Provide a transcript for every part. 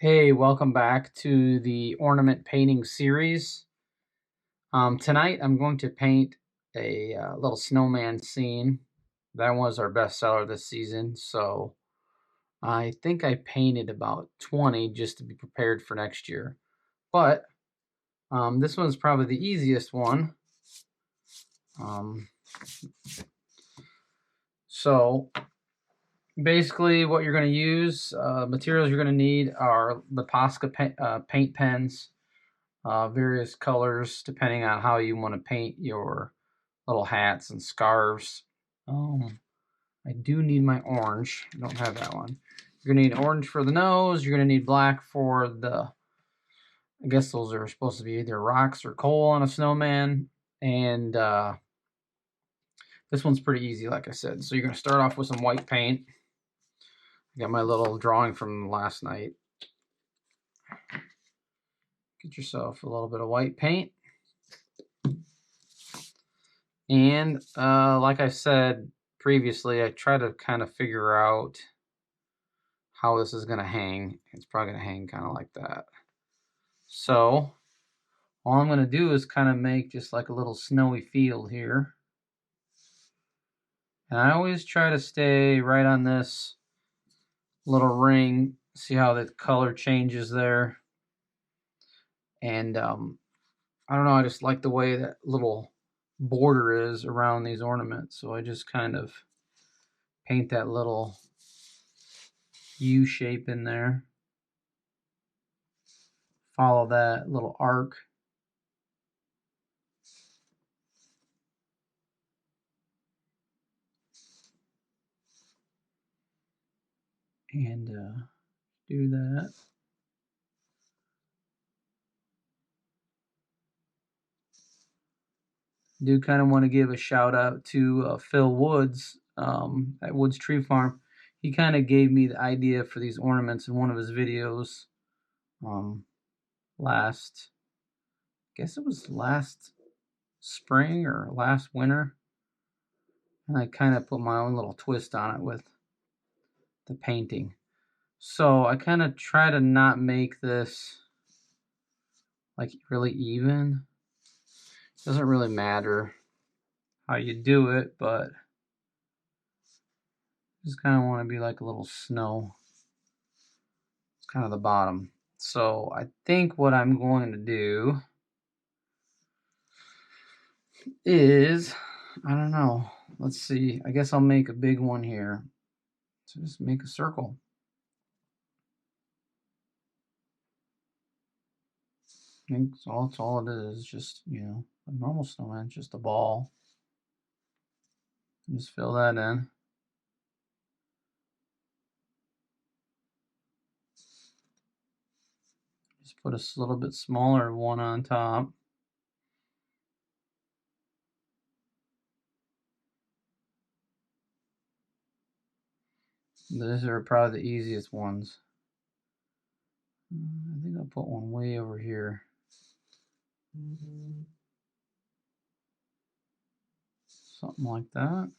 Hey, welcome back to the ornament painting series. Tonight I'm going to paint a little snowman scene. That was our best seller this season, so I think I painted about 20 just to be prepared for next year. But this one's probably the easiest one. So basically what you're going to use, materials you're going to need are the Posca paint pens. Various colors depending on how you want to paint your little hats and scarves. I do need my orange. I don't have that one. You're going to need orange for the nose. You're going to need black for the, I guess those are supposed to be either rocks or coal on a snowman. And this one's pretty easy, like I said. So you're going to start off with some white paint. I got my little drawing from last night. Get yourself a little bit of white paint. And like I said previously, I try to kind of figure out how this is going to hang. It's probably going to hang kind of like that. So all I'm going to do is kind of make just like a little snowy field here. And I always try to stay right on this little ring. See how the color changes there. And I don't know, I just like the way that little border is around these ornaments. So I just kind of paint that little U shape in there. Follow that little arc. And do that. Do kind of want to give a shout out to Phil Woods at Woods Tree Farm. He kind of gave me the idea for these ornaments in one of his videos last, I guess it was last spring or last winter. And I kind of put my own little twist on it with the painting. So I kind of try to not make this like really even. Doesn't really matter how you do it, but just kind of want to be like a little snow. It's kind of the bottom. So I think what I'm going to do is, I don't know, let's see, I guess I'll make a big one here. So just make a circle. I think that's all it is, just, you know, a normal snowman, just a ball. Just fill that in. Just put a little bit smaller one on top. These are probably the easiest ones. I think I'll put one way over here. Something like that.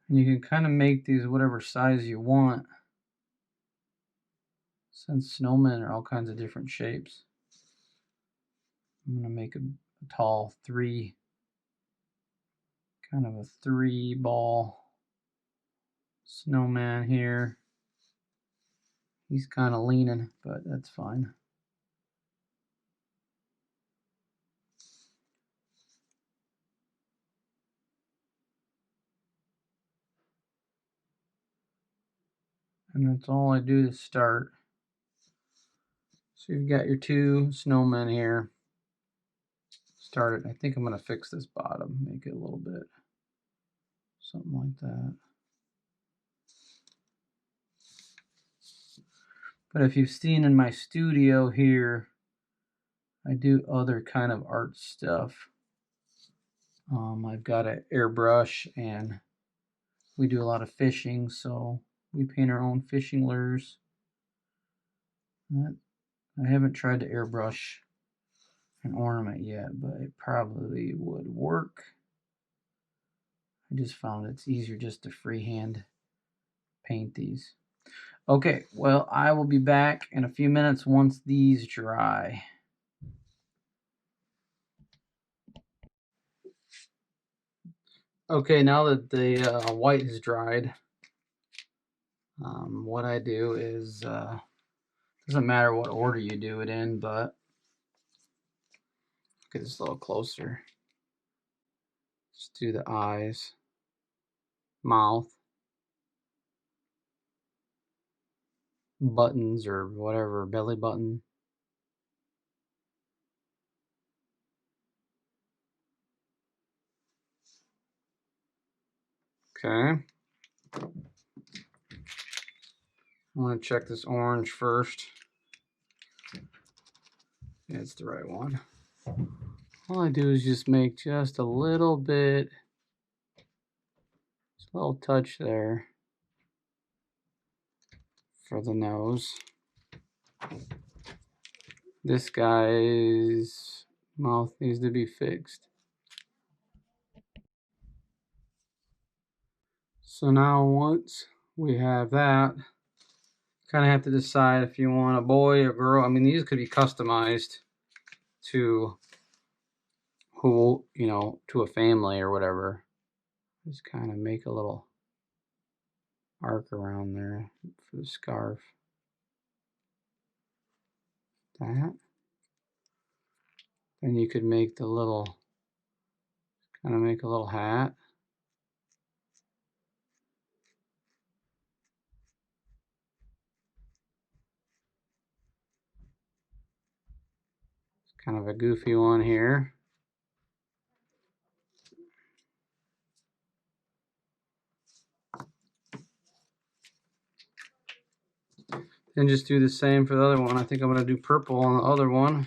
And you can kind of make these whatever size you want, since snowmen are all kinds of different shapes. I'm going to make a tall three, kind of a 3-ball snowman here. He's kind of leaning, but that's fine. And that's all I do to start. So you've got your 2 snowmen here. Start it. I think I'm going to fix this bottom, make it a little bit, something like that. But if you've seen in my studio here, I do other kind of art stuff. I've got an airbrush, and we do a lot of fishing, so we paint our own fishing lures. That I haven't tried to airbrush an ornament yet, but it probably would work. I just found it's easier just to freehand paint these. Okay, well, I will be back in a few minutes once these dry. Okay, now that the white is dried, what I do is, doesn't matter what order you do it in, but get this a little closer. Just do the eyes, mouth, buttons or whatever, belly button. Okay. I want to check this orange first. Yeah, it's the right one. All I do is just make just a little bit, just a little touch there for the nose. This guy's mouth needs to be fixed. So now once we have that, kind of have to decide if you want a boy or girl. I mean, these could be customized to who, you know, to a family or whatever. Just kind of make a little arc around there for the scarf. That. Then you could make the little, kind of make a little hat. It's kind of a goofy one here. Then just do the same for the other one. I think I'm going to do purple on the other one.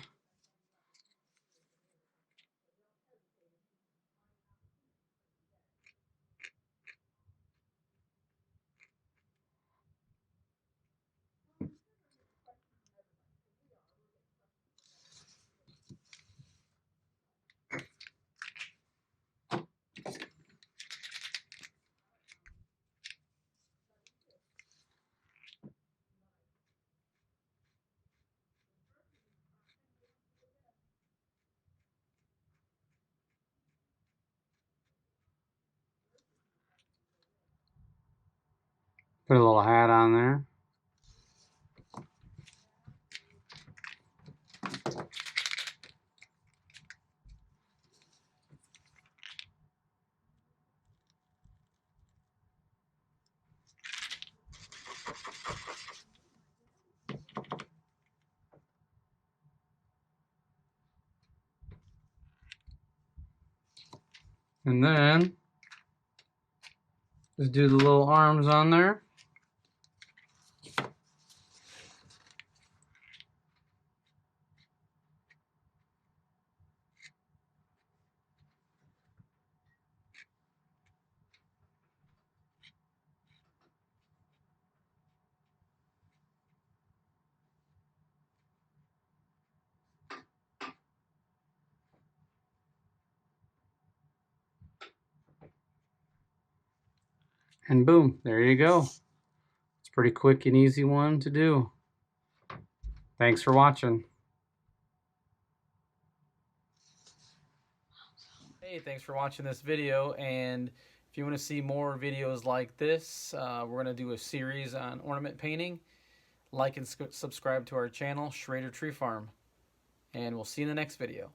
Put a little hat on there. And then just do the little arms on there. And boom, there you go. It's a pretty quick and easy one to do. Thanks for watching. Hey, thanks for watching this video, and if you want to see more videos like this, we're going to do a series on ornament painting. Like and subscribe to our channel, Schrader Tree Farm, and we'll see you in the next video.